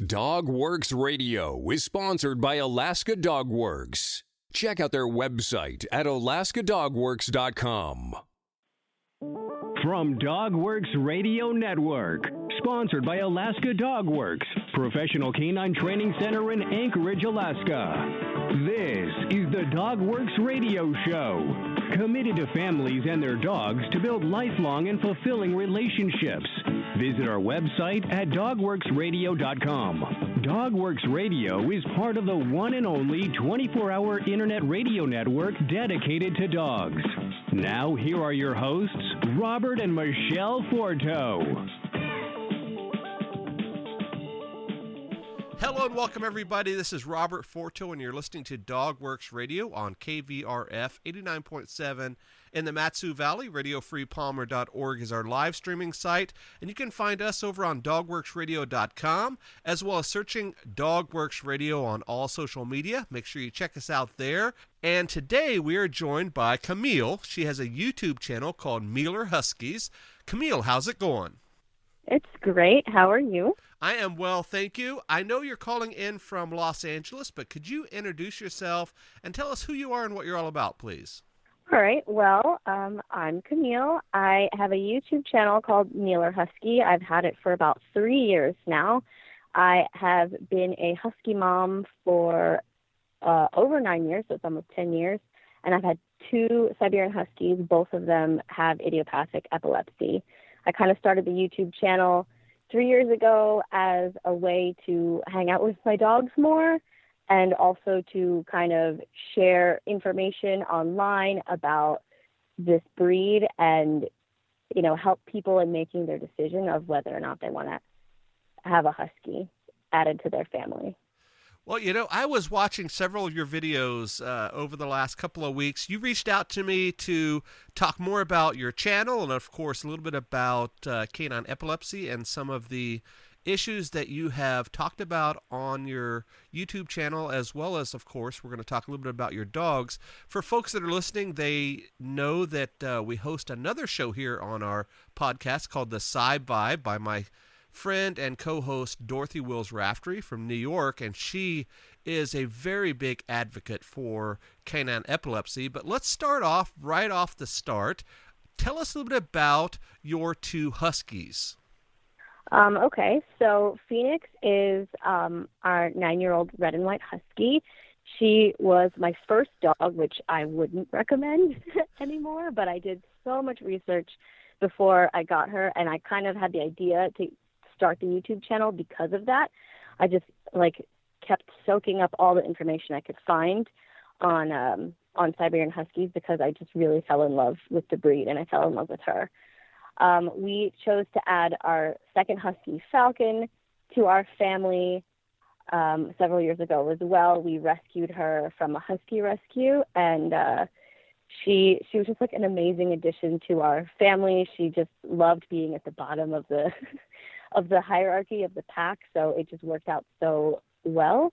DogWorks Radio is sponsored by Alaska Dog Works. Check out their website at alaskadogworks.com. From DogWorks Radio Network, sponsored by Alaska Dog Works, professional canine training center in Anchorage, Alaska. This is the DogWorks Radio Show, committed to families and their dogs to build lifelong and fulfilling relationships. Visit our website at dogworksradio.com. DogWorks Radio is part of the one and only 24-hour internet radio network dedicated to dogs. Now, here are your hosts, Robert and Michelle Forto. Hello and welcome, everybody. This is Robert Forto, and you're listening to DogWorks Radio on KVRF 89.7 in the Mat-Su Valley. RadioFreePalmer.org is our live streaming site, and you can find us over on DogWorksRadio.com, as well as searching DogWorks Radio on all social media. Make sure you check us out there. And today we are joined by Camille. She has a YouTube channel called Meeler Huskies. Camille, how's it going? It's great. How are you? I am well, thank you. I know you're calling in from Los Angeles, but could you introduce yourself and tell us who you are and what you're all about, please? All right. Well, I'm Camille. I have a YouTube channel called Meeler Husky. I've had it for about 3 years now. I have been a husky mom for over 9 years, so it's almost 10 years. And I've had 2 Siberian Huskies. Both of them have idiopathic epilepsy. I kind of started the YouTube channel 3 years ago as a way to hang out with my dogs more and also to kind of share information online about this breed and, you know, help people in making their decision of whether or not they want to have a husky added to their family. Well, you know, I was watching several of your videos over the last couple of weeks. You reached out to me to talk more about your channel and, of course, a little bit about canine epilepsy and some of the issues that you have talked about on your YouTube channel, as well as, of course, we're going to talk a little bit about your dogs. For folks that are listening, they know that we host another show here on our podcast called The Sci Vibe by my friend and co-host Dorothy Wills Raftery from New York, and she is a very big advocate for canine epilepsy. But let's start off right off the start. Tell us a little bit about your 2 Huskies. Okay, so Phoenix is our 9-year-old red and white husky. She was my first dog, which I wouldn't recommend anymore, but I did so much research before I got her, and I kind of had the idea to start the YouTube channel because of that. I just kept soaking up all the information I could find on Siberian Huskies because I just really fell in love with the breed, and I fell in love with her. We chose to add our second husky, Falcon, to our family several years ago as well. We rescued her from a husky rescue, and she was just like an amazing addition to our family. She just loved being at the bottom of the of the hierarchy of the pack, so it just worked out so well.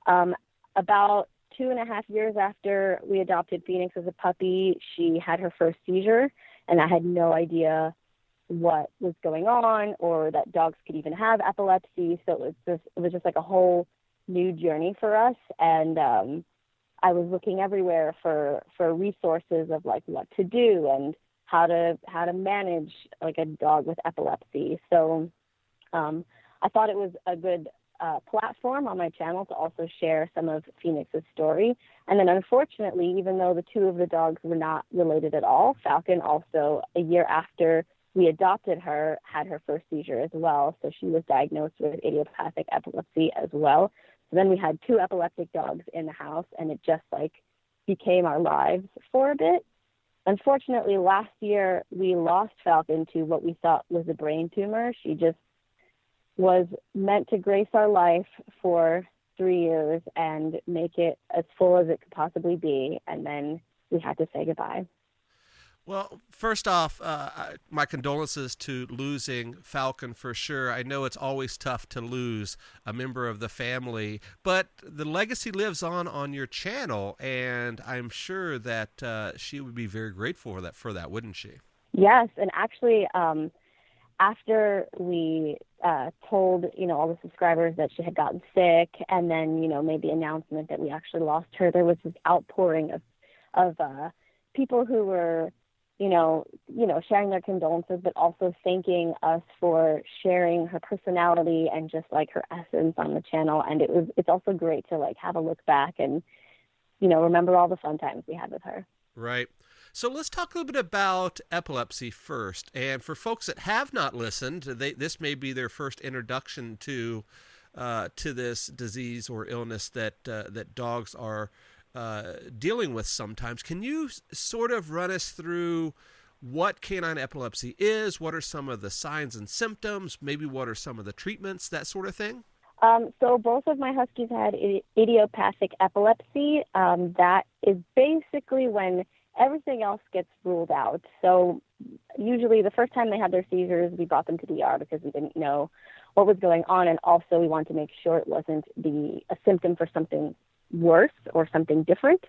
About 2.5 years after we adopted Phoenix as a puppy, she had her first seizure, and I had no idea what was going on or that dogs could even have epilepsy. So it was just like a whole new journey for us. And I was looking everywhere for resources of like what to do and how to manage like a dog with epilepsy. So I thought it was a good platform on my channel to also share some of Phoenix's story. And then unfortunately, even though the 2 of the dogs were not related at all, Falcon also, a year after we adopted her, had her first seizure as well. So she was diagnosed with idiopathic epilepsy as well. So then we had 2 epileptic dogs in the house, and it just became our lives for a bit. Unfortunately, last year we lost Falcon to what we thought was a brain tumor. She just was meant to grace our life for 3 years and make it as full as it could possibly be, and then we had to say goodbye. Well, first off, my condolences to losing Falcon for sure. I know it's always tough to lose a member of the family, but the legacy lives on your channel, and I'm sure that she would be very grateful for that, wouldn't she? Yes, and actually, after we told, all the subscribers that she had gotten sick, and then, made the announcement that we actually lost her, there was this outpouring of people who were, sharing their condolences, but also thanking us for sharing her personality and just like her essence on the channel. And it's also great to like have a look back and, remember all the fun times we had with her. Right. So let's talk a little bit about epilepsy first. And for folks that have not listened, this may be their first introduction to this disease or illness that dogs are dealing with sometimes. Can you sort of run us through what canine epilepsy is? What are some of the signs and symptoms? Maybe what are some of the treatments, that sort of thing? So both of my huskies had idiopathic epilepsy. That is basically when everything else gets ruled out. So usually the first time they had their seizures, we brought them to the ER because we didn't know what was going on. And also we wanted to make sure it wasn't a symptom for something worse or something different.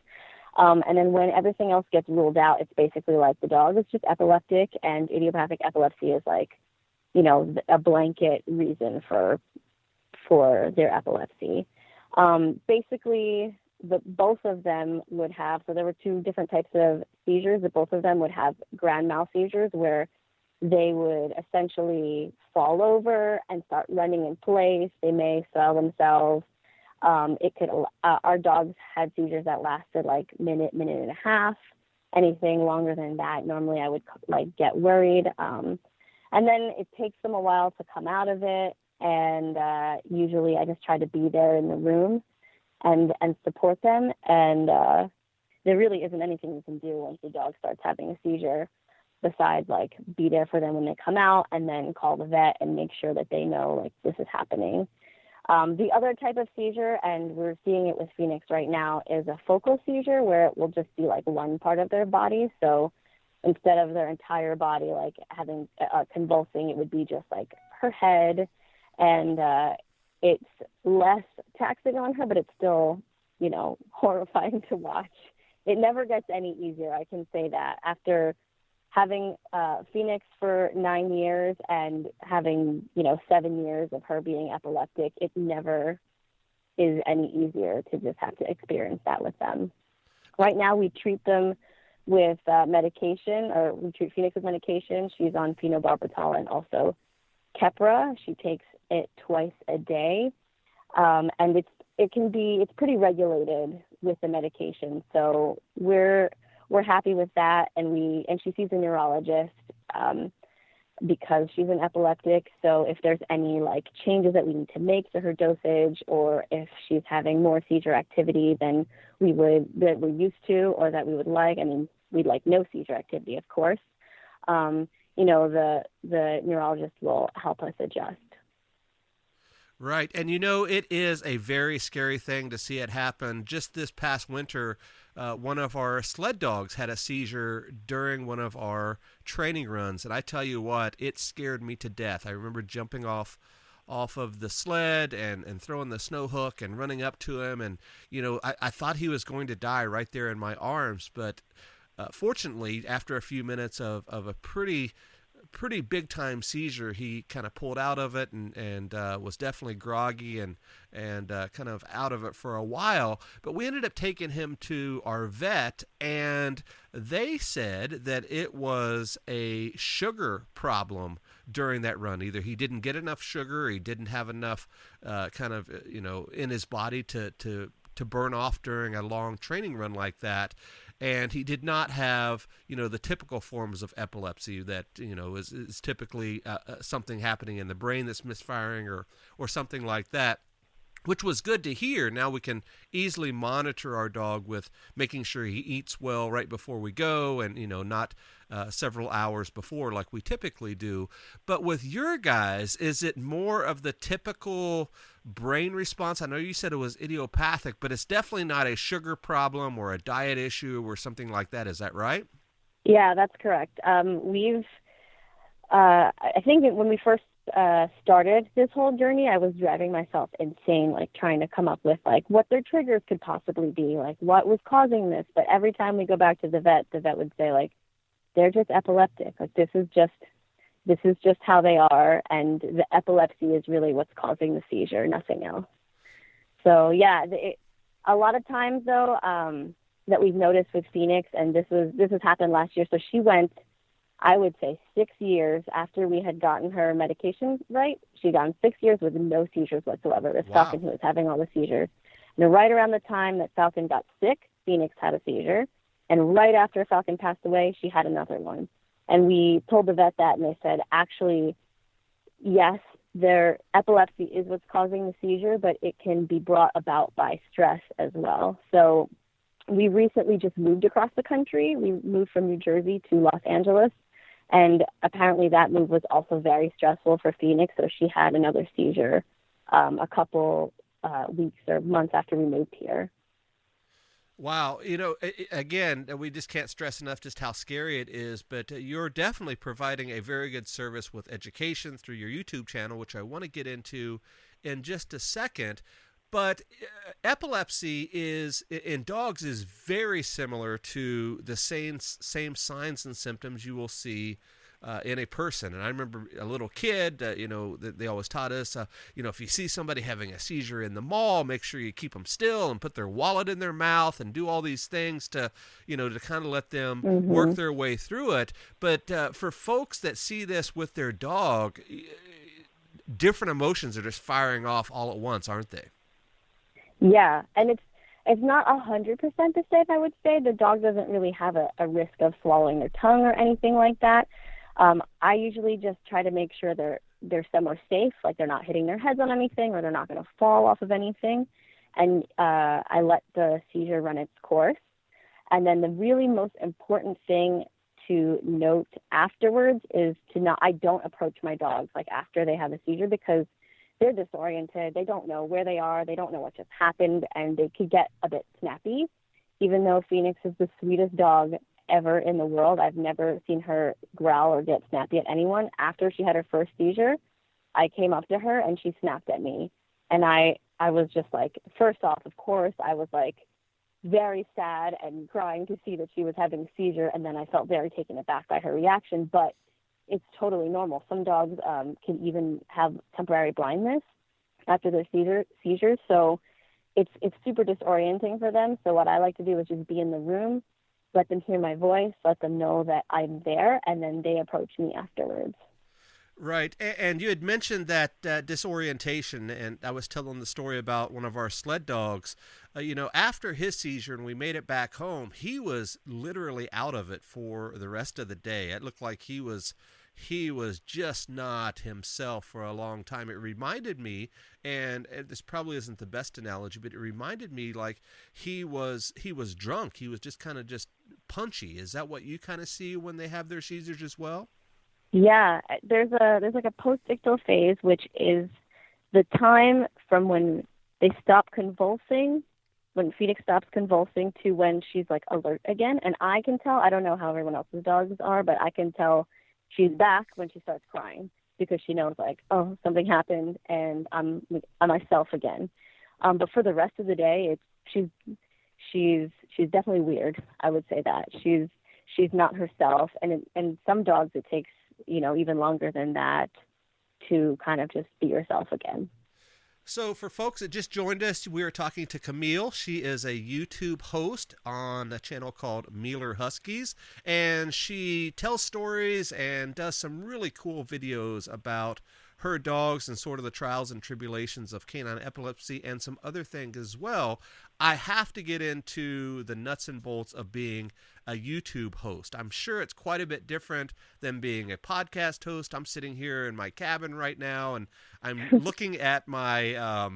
And then when everything else gets ruled out, it's basically like the dog is just epileptic, and idiopathic epilepsy is like, a blanket reason for their epilepsy. Basically, both of them would have, so there were two different types of seizures, that both of them would have grand mal seizures where they would essentially fall over and start running in place. They may swell themselves. Our dogs had seizures that lasted like minute and a half. Anything longer than that, normally I would get worried. And then it takes them a while to come out of it. And usually I just try to be there in the room and support them. And there really isn't anything you can do once the dog starts having a seizure besides like be there for them when they come out, and then call the vet and make sure that they know like this is happening. The other type of seizure, and we're seeing it with Phoenix right now, is a focal seizure where it will just be like one part of their body. So instead of their entire body like having convulsing, it would be just like her head, and it's less taxing on her, but it's still, horrifying to watch. It never gets any easier, I can say that. After having Phoenix for 9 years and having, 7 years of her being epileptic, it never is any easier to just have to experience that with them. Right now, we treat them with medication, or we treat Phoenix with medication. She's on phenobarbital and also Keppra. She takes it twice a day, and it's pretty regulated with the medication. So we're happy with that, and she sees a neurologist because she's an epileptic. So if there's any like changes that we need to make to her dosage, or if she's having more seizure activity than that we're used to or that we would like, we'd like no seizure activity, of course. The neurologist will help us adjust. Right. And it is a very scary thing to see it happen. Just this past winter, one of our sled dogs had a seizure during one of our training runs. And I tell you what, it scared me to death. I remember jumping off of the sled and throwing the snow hook and running up to him. And, I thought he was going to die right there in my arms. But fortunately, after a few minutes of a pretty big time seizure, he kind of pulled out of it and was definitely groggy and kind of out of it for a while. But we ended up taking him to our vet, and they said that it was a sugar problem during that run. Either he didn't get enough sugar, or he didn't have enough in his body to burn off during a long training run like that. And he did not have, the typical forms of epilepsy that, is typically something happening in the brain that's misfiring or something like that, which was good to hear. Now we can easily monitor our dog with making sure he eats well right before we go and, not several hours before like we typically do. But with your guys, is it more of the typical brain response? I know you said it was idiopathic, but it's definitely not a sugar problem or a diet issue or something like that. Is that right? Yeah, that's correct. I think when we first started this whole journey, I was driving myself insane, like trying to come up with like what their triggers could possibly be, like what was causing this. But every time we go back to the vet would say like, they're just epileptic. Like this is just, this is just how they are, and the epilepsy is really what's causing the seizure, nothing else. So yeah, a lot of times though, that we've noticed with Phoenix, and this has happened last year. So she went, I would say, 6 years after we had gotten her medication right. She'd gone 6 years with no seizures whatsoever. This Wow. Falcon who was having all the seizures. And right around the time that Falcon got sick, Phoenix had a seizure. And right after Falcon passed away, she had another one. And we told the vet that, and they said, actually, yes, their epilepsy is what's causing the seizure, but it can be brought about by stress as well. So we recently just moved across the country. We moved from New Jersey to Los Angeles, and apparently that move was also very stressful for Phoenix, so she had another seizure a couple weeks or months after we moved here. Wow. Again, we just can't stress enough just how scary it is, but you're definitely providing a very good service with education through your YouTube channel, which I want to get into in just a second. But epilepsy in dogs is very similar to the same signs and symptoms you will see in a person. And I remember a little kid, they always taught us, if you see somebody having a seizure in the mall, make sure you keep them still and put their wallet in their mouth and do all these things to kind of let them work their way through it. But for folks that see this with their dog, different emotions are just firing off all at once, aren't they? Yeah, and it's not 100% the same, I would say. The dog doesn't really have a risk of swallowing their tongue or anything like that. I usually just try to make sure they're somewhere safe, like they're not hitting their heads on anything or they're not going to fall off of anything. And I let the seizure run its course. And then the really most important thing to note afterwards is I don't approach my dogs like after they have a seizure, because they're disoriented. They don't know where they are. They don't know what just happened, and they could get a bit snappy. Even though Phoenix is the sweetest dog ever in the world, I've never seen her growl or get snappy at anyone. After she had her first seizure, I came up to her and she snapped at me. And I was just like, first off, of course, I was like very sad and crying to see that she was having a seizure. And then I felt very taken aback by her reaction. But it's totally normal. Some dogs can even have temporary blindness after their seizures. So it's super disorienting for them. So what I like to do is just be in the room, let them hear my voice, let them know that I'm there, and then they approach me afterwards. Right. And you had mentioned that disorientation, and I was telling the story about one of our sled dogs. After his seizure and we made it back home, he was literally out of it for the rest of the day. It looked like he was just not himself for a long time. It reminded me, and this probably isn't the best analogy, but it reminded me like he was drunk. He was just kind of just punchy. Is that what you kind of see when they have their seizures as well? Yeah, there's like a post-ictal phase, which is the time from when they stop convulsing, when Phoenix stops convulsing, to when she's like alert again. And I can tell, I don't know how everyone else's dogs are, but I can tell she's back when she starts crying, because she knows like, oh, something happened and I'm myself again. But for the rest of the day, she's definitely weird. I would say that she's not herself. And some dogs, it takes, even longer than that to kind of just be yourself again. So for folks that just joined us, we are talking to Camille. She is a YouTube host on a channel called Meeler Huskies, and she tells stories and does some really cool videos about her dogs and sort of the trials and tribulations of canine epilepsy and some other things as well. I have to get into the nuts and bolts of being a YouTube host. I'm sure it's quite a bit different than being a podcast host. I'm sitting here in my cabin right now, and I'm looking at my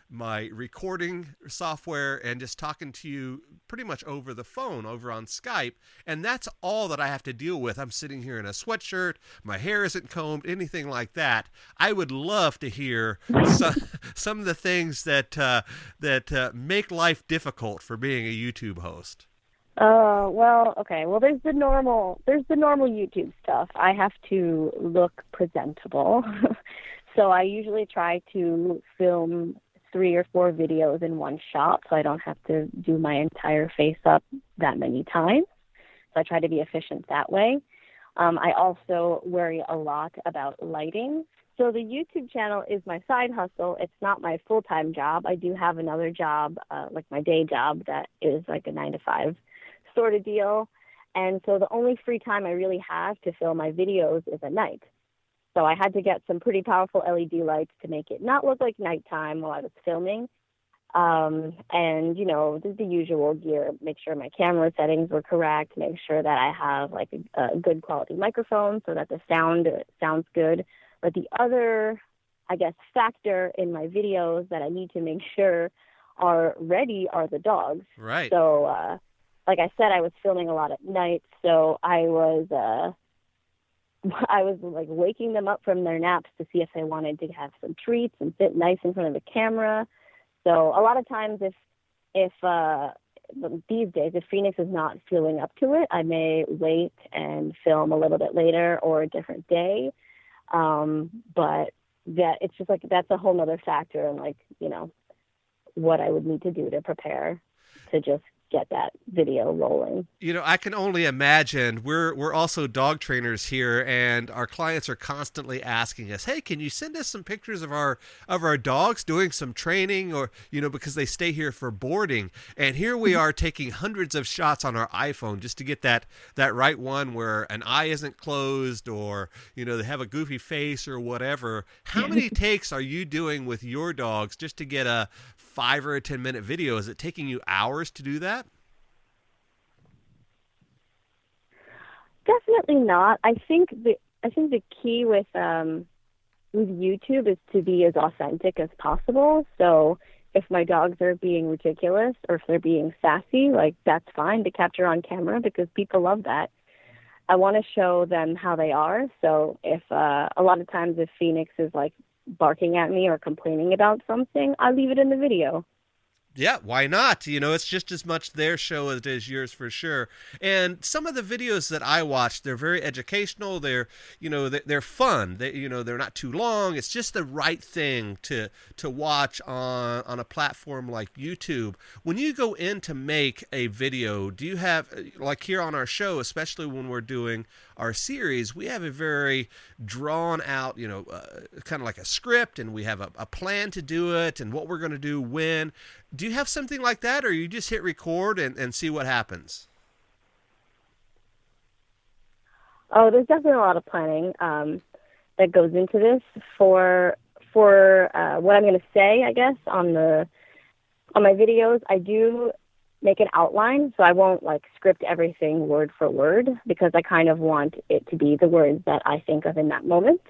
my recording software and just talking to you pretty much over the phone, over on Skype. And that's all that I have to deal with. I'm sitting here in a sweatshirt. My hair isn't combed, anything like that. I would love to hear some of the things that make life difficult for being a YouTube host. Oh, well, okay. Well, there's the normal YouTube stuff. I have to look presentable. So I usually try to film 3 or 4 videos in one shot, so I don't have to do my entire face up that many times. So I try to be efficient that way. I also worry a lot about lighting. So the YouTube channel is my side hustle. It's not my full-time job. I do have another job, like my day job, that is like a 9 to 5 sort of deal. And so the only free time I really have to film my videos is at night. So I had to get some pretty powerful LED lights to make it not look like nighttime while I was filming. And, you know, the usual gear, make sure my camera settings were correct, make sure that I have like a good quality microphone so that the sound sounds good. But the other, I guess, factor in my videos that I need to make sure are ready are the dogs. Right. So, like I said, I was filming a lot at night, so I was like waking them up from their naps to see if they wanted to have some treats and sit nice in front of the camera. So a lot of times if these days, if Phoenix is not feeling up to it, I may wait and film a little bit later or a different day. But that it's just like, that's a whole nother factor in, like, you know, what I would need to do to prepare to just get that video rolling. You know, I can only imagine. We're also dog trainers here, and our clients are constantly asking us, "Hey, can you send us some pictures of our dogs doing some training, or, you know, because they stay here for boarding?" And here we are taking hundreds of shots on our iPhone just to get that right one where an eye isn't closed, or, you know, they have a goofy face or whatever. How many takes are you doing with your dogs just to get a 5 or a 10-minute video? Is it taking you hours to do that? Definitely not. I think the key with YouTube is to be as authentic as possible. So if my dogs are being ridiculous or if they're being sassy, like, that's fine to capture on camera because people love that. I want to show them how they are. So if a lot of times if Phoenix is like barking at me or complaining about something, I leave it in the video. Yeah, why not? You know, it's just as much their show as it is yours, for sure. And some of the videos that I watch, they're very educational. They're, you know, they're fun. They, you know, they're not too long. It's just the right thing to watch on a platform like YouTube. When you go in to make a video, do you have, like here on our show, especially when we're doing our series, we have a very drawn out, you know, kind of like a script, and we have a plan to do it and what we're going to do when. Do you have something like that, or you just hit record and see what happens? Oh, there's definitely a lot of planning that goes into this for what I'm going to say, I guess, on my videos. I do make an outline, so I won't like script everything word for word because I kind of want it to be the words that I think of in that moment.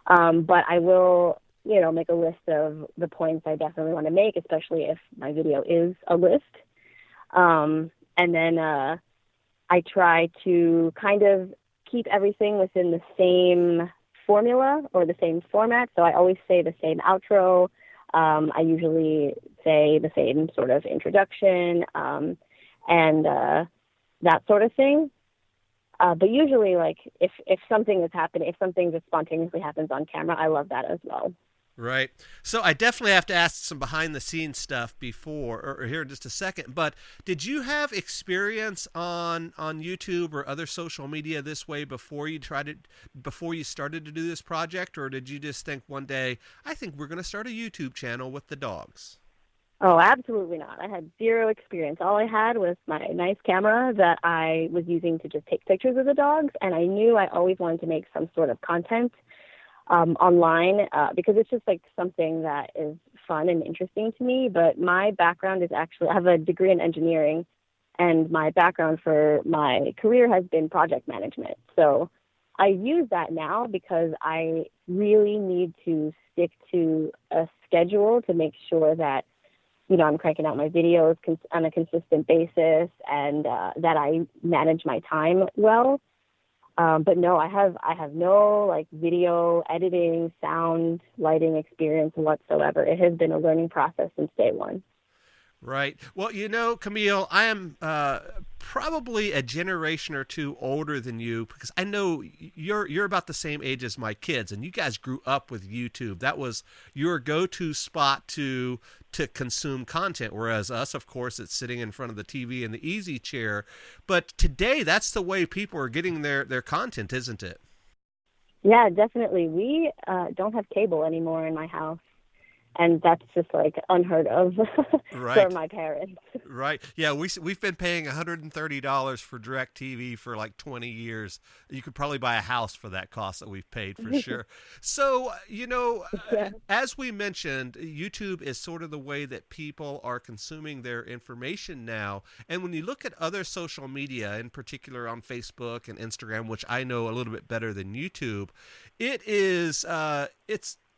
But I will, you know, make a list of the points I definitely want to make, especially if my video is a list. And then I try to kind of keep everything within the same formula or the same format. So I always say the same outro. I usually say the same sort of introduction and that sort of thing. But usually, like, if something is happening, if something just spontaneously happens on camera, I love that as well. Right. So I definitely have to ask some behind-the-scenes stuff before, or here in just a second. But did you have experience on YouTube or other social media this way before you started to do this project, or did you just think one day, I think we're going to start a YouTube channel with the dogs? Oh, absolutely not. I had zero experience. All I had was my nice camera that I was using to just take pictures of the dogs, and I knew I always wanted to make some sort of content online because it's just like something that is fun and interesting to me. But my background is actually, I have a degree in engineering, and my background for my career has been project management. So I use that now because I really need to stick to a schedule to make sure that, you know, I'm cranking out my videos on a consistent basis and that I manage my time well. But no, I have no like video editing, sound, lighting experience whatsoever. It has been a learning process since day one. Right. Well, Camille, I am probably a generation or two older than you because I know you're about the same age as my kids, and you guys grew up with YouTube. That was your go-to spot to consume content, whereas us, of course, it's sitting in front of the TV in the easy chair. But today, that's the way people are getting their content, isn't it? Yeah, definitely. We don't have cable anymore in my house. And that's just like unheard of for my parents. Right. Yeah, we've been paying $130 for DirecTV for like 20 years. You could probably buy a house for that cost that we've paid for sure. So, as we mentioned, YouTube is sort of the way that people are consuming their information now. And when you look at other social media, in particular on Facebook and Instagram, which I know a little bit better than YouTube, it's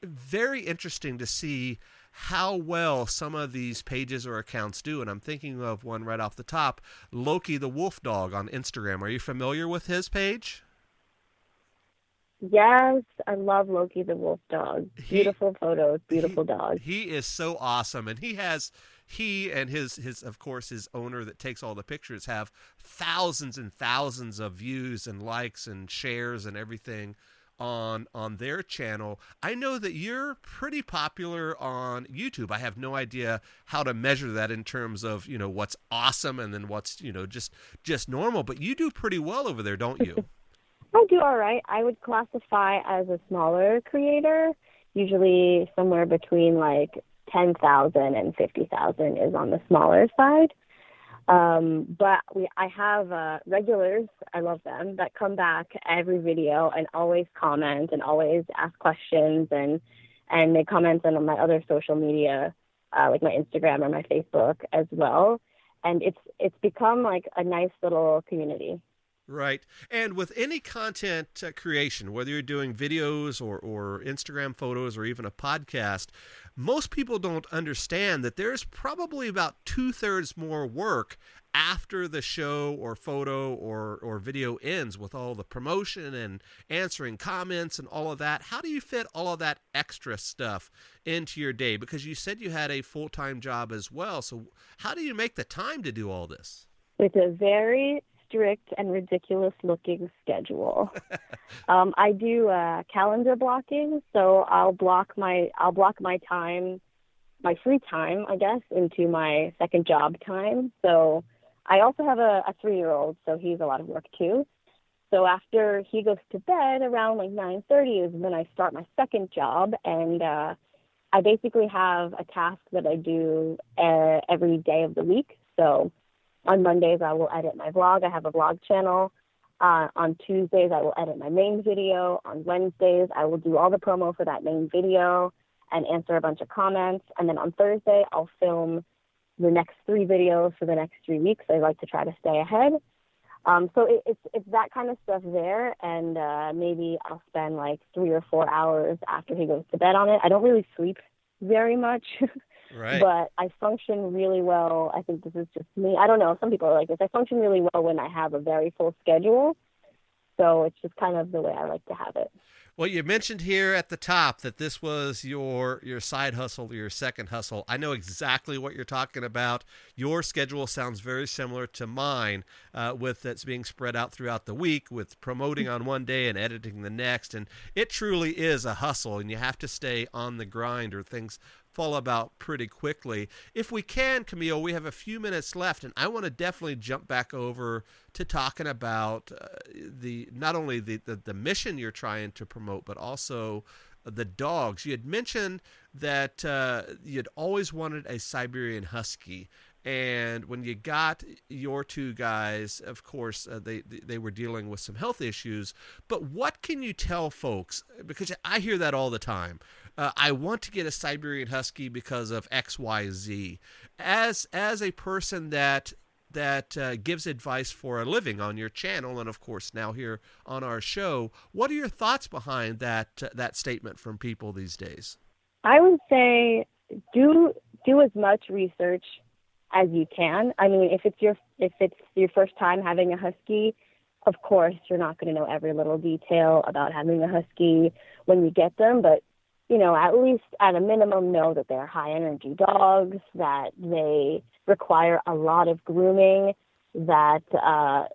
very interesting to see how well some of these pages or accounts do. And I'm thinking of one right off the top, Loki the Wolf Dog on Instagram. Are you familiar with his page? Yes, I love Loki the Wolf Dog. Beautiful photos, beautiful dog. He is so awesome. And he and his of course his owner that takes all the pictures have thousands and thousands of views and likes and shares and everything on their channel. I know that you're pretty popular on YouTube. I have no idea how to measure that in terms of, what's awesome and then what's, just normal, but you do pretty well over there, don't you? I do all right. I would classify as a smaller creator. Usually somewhere between like 10,000 and 50,000 is on the smaller side. But I have regulars, I love them, that come back every video and always comment and always ask questions, and they comment on my other social media, like my Instagram or my Facebook as well. And it's become like a nice little community. Right. And with any content creation, whether you're doing videos or Instagram photos or even a podcast, most people don't understand that there's probably about 2/3 more work after the show or photo or video ends, with all the promotion and answering comments and all of that. How do you fit all of that extra stuff into your day? Because you said you had a full-time job as well. So how do you make the time to do all this? With a very strict and ridiculous looking schedule. I do calendar blocking, so I'll block my time, my free time, I guess, into my second job time. So I also have a 3-year-old, so he's a lot of work too. So after he goes to bed around like 9:30 is when I start my second job, and I basically have a task that I do every day of the week. So on Mondays, I will edit my vlog. I have a vlog channel. On Tuesdays, I will edit my main video. On Wednesdays, I will do all the promo for that main video and answer a bunch of comments. And then on Thursday, I'll film the next 3 videos for the next 3 weeks. I like to try to stay ahead. So it's that kind of stuff there. And maybe I'll spend like 3 or 4 hours after he goes to bed on it. I don't really sleep very much. Right. But I function really well. I think this is just me. I don't know. Some people are like this. I function really well when I have a very full schedule. So it's just kind of the way I like to have it. Well, you mentioned here at the top that this was your side hustle, your second hustle. I know exactly what you're talking about. Your schedule sounds very similar to mine, with that's being spread out throughout the week, with promoting on one day and editing the next. And it truly is a hustle, and you have to stay on the grind or things fall about pretty quickly. If we can, Camille, we have a few minutes left, and I want to definitely jump back over to talking about not only the mission you're trying to promote, but also the dogs. You had mentioned that you'd always wanted a Siberian Husky, and when you got your 2 guys, of course, they were dealing with some health issues. But what can you tell folks? Because I hear that all the time. I want to get a Siberian Husky because of X, Y, Z. As a person that gives advice for a living on your channel, and of course now here on our show, what are your thoughts behind that statement from people these days? I would say do as much research as you can. I mean, if it's your first time having a Husky, of course you're not going to know every little detail about having a Husky when you get them, but at least at a minimum know that they're high energy dogs, that they require a lot of grooming, that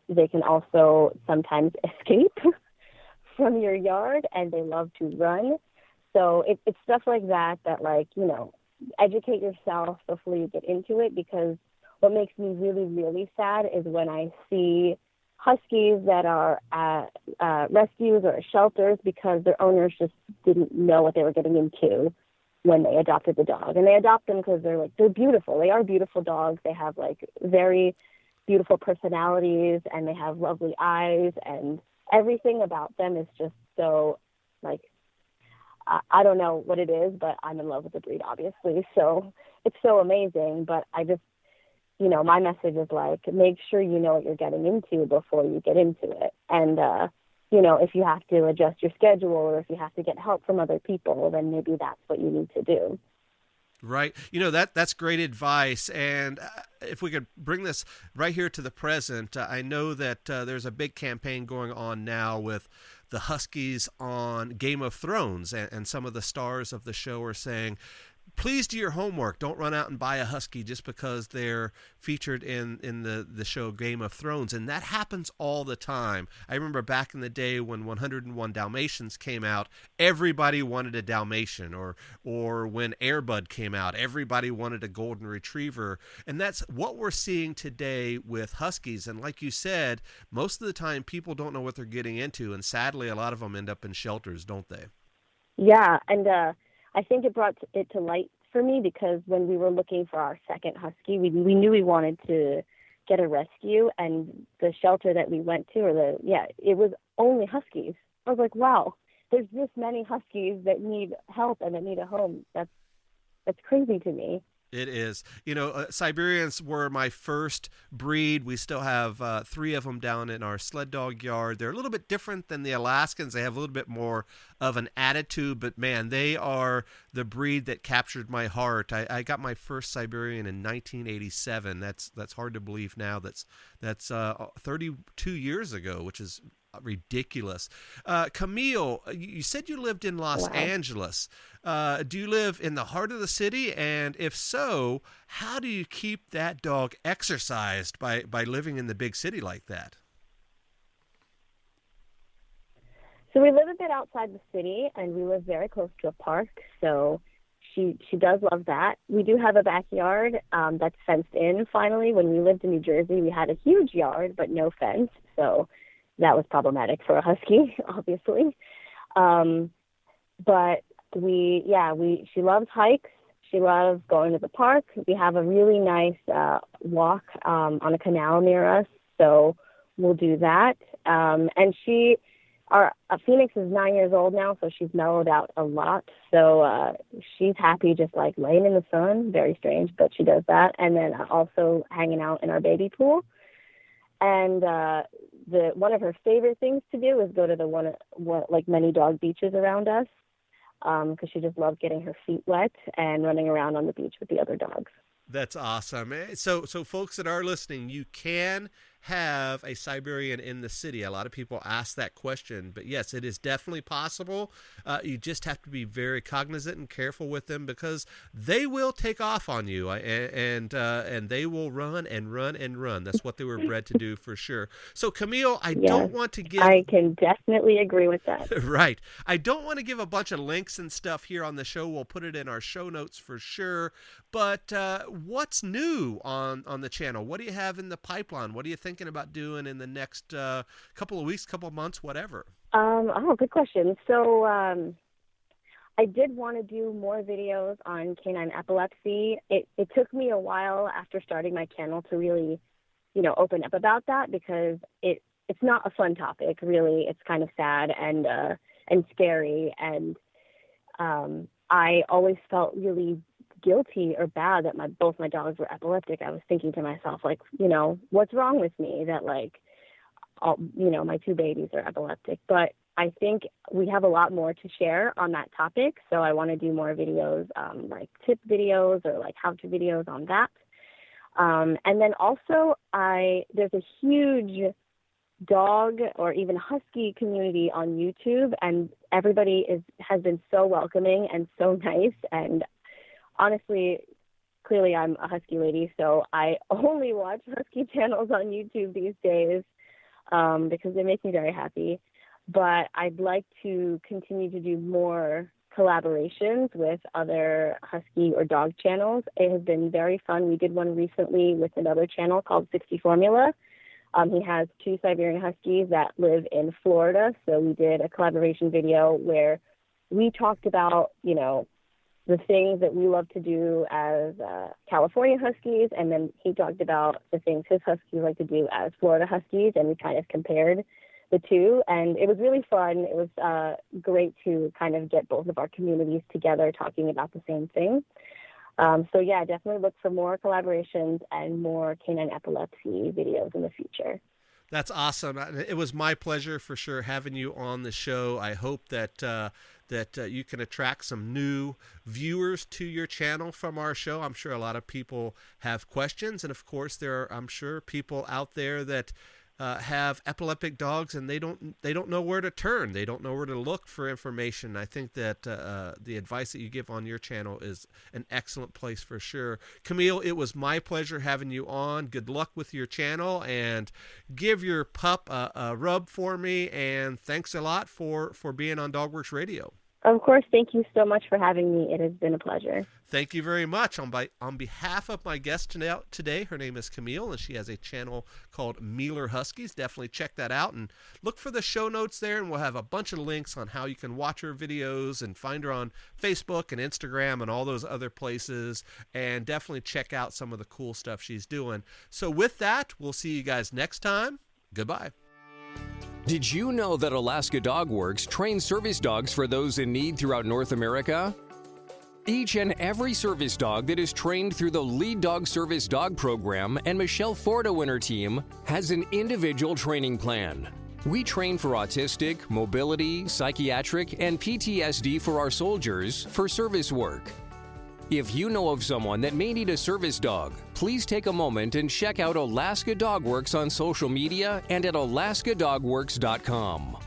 they can also sometimes escape from your yard, and they love to run. So it's stuff like that, educate yourself before you get into it, because what makes me really, really sad is when I see Huskies that are at rescues or shelters because their owners just didn't know what they were getting into when they adopted the dog. And they adopt them because they're beautiful. They are beautiful dogs. They have very beautiful personalities, and they have lovely eyes, and everything about them is just so I don't know what it is, but I'm in love with the breed, obviously. So it's so amazing. But I just, my message is make sure you know what you're getting into before you get into it. And, if you have to adjust your schedule, or if you have to get help from other people, then maybe that's what you need to do. Right. That's great advice. And if we could bring this right here to the present, I know that there's a big campaign going on now with the Huskies on Game of Thrones, and some of the stars of the show are saying, please do your homework. Don't run out and buy a Husky just because they're featured in the show Game of Thrones. And that happens all the time. I remember back in the day when 101 Dalmatians came out, everybody wanted a Dalmatian. Or when Air Bud came out, everybody wanted a Golden Retriever. And that's what we're seeing today with Huskies. And like you said, most of the time people don't know what they're getting into. And sadly, a lot of them end up in shelters, don't they? Yeah, and I think it brought it to light for me, because when we were looking for our second Husky, we knew we wanted to get a rescue, and the shelter that we went to, it was only Huskies. I was like, wow, there's this many Huskies that need help and that need a home. That's crazy to me. It is. Siberians were my first breed. We still have 3 of them down in our sled dog yard. They're a little bit different than the Alaskans. They have a little bit more of an attitude, but man, they are the breed that captured my heart. I got my first Siberian in 1987. That's hard to believe now. That's 32 years ago, which is ridiculous. Camille, you said you lived in Los Angeles. Do you live in the heart of the city? And if so, how do you keep that dog exercised by living in the big city like that? So we live a bit outside the city, and we live very close to a park. So she does love that. We do have a backyard that's fenced in. Finally, when we lived in New Jersey, we had a huge yard but no fence. So that was problematic for a Husky, obviously. But she loves hikes. She loves going to the park. We have a really nice walk on a canal near us, so we'll do that. And Phoenix is 9 years old now, so she's mellowed out a lot. So she's happy just laying in the sun. Very strange, but she does that. And then also hanging out in our baby pool. And one of her favorite things to do is go to the many dog beaches around us, because she just loves getting her feet wet and running around on the beach with the other dogs. That's awesome. So folks that are listening, you can have a Siberian in the city. A lot of people ask that question, but yes, it is definitely possible. You just have to be very cognizant and careful with them, because they will take off on you, and they will run and run and run. That's what they were bred to do, for sure. So Camille, I don't want to give... I can definitely agree with that. Right. I don't want to give a bunch of links and stuff here on the show. We'll put it in our show notes for sure. But what's new on the channel? What do you have in the pipeline? What are you thinking about doing in the next couple of weeks, couple of months, whatever? Good question. So I did want to do more videos on canine epilepsy. It took me a while after starting my channel to really, open up about that, because it's not a fun topic, really. It's kind of sad and scary. And I always felt really guilty or bad that both my dogs were epileptic. I was thinking to myself, what's wrong with me that my 2 babies are epileptic? But I think we have a lot more to share on that topic. So I want to do more videos, tip videos or how-to videos on that. And then also there's a huge dog or even husky community on YouTube, and everybody has been so welcoming and so nice. And honestly, clearly I'm a husky lady, so I only watch husky channels on YouTube these days because they make me very happy. But I'd like to continue to do more collaborations with other husky or dog channels. It has been very fun. We did one recently with another channel called 60 Formula. He has 2 Siberian Huskies that live in Florida. So we did a collaboration video where we talked about, you know, the things that we love to do as California Huskies. And then he talked about the things his Huskies like to do as Florida Huskies. And we kind of compared the two. And it was really fun. It was great to kind of get both of our communities together talking about the same thing. So yeah, definitely look for more collaborations and more canine epilepsy videos in the future. That's awesome. It was my pleasure for sure having you on the show. I hope that you can attract some new viewers to your channel from our show. I'm sure a lot of people have questions, and of course there are, I'm sure, people out there that have epileptic dogs and they don't know where to turn. They don't know where to look for information. I think that the advice that you give on your channel is an excellent place for sure. Camille, it was my pleasure having you on. Good luck with your channel, and give your pup a rub for me. And thanks a lot for being on Dogworks Radio. Of course. Thank you so much for having me. It has been a pleasure. Thank you very much. On behalf of my guest today, her name is Camille, and she has a channel called Meeler Huskies. Definitely check that out and look for the show notes there, and we'll have a bunch of links on how you can watch her videos and find her on Facebook and Instagram and all those other places, and definitely check out some of the cool stuff she's doing. So with that, we'll see you guys next time. Goodbye. Did you know that Alaska Dog Works trains service dogs for those in need throughout North America? Each and every service dog that is trained through the Lead Dog Service Dog Program and Michelle Forto and her team has an individual training plan. We train for autistic, mobility, psychiatric, and PTSD for our soldiers for service work. If you know of someone that may need a service dog, please take a moment and check out Alaska Dog Works on social media and at alaskadogworks.com.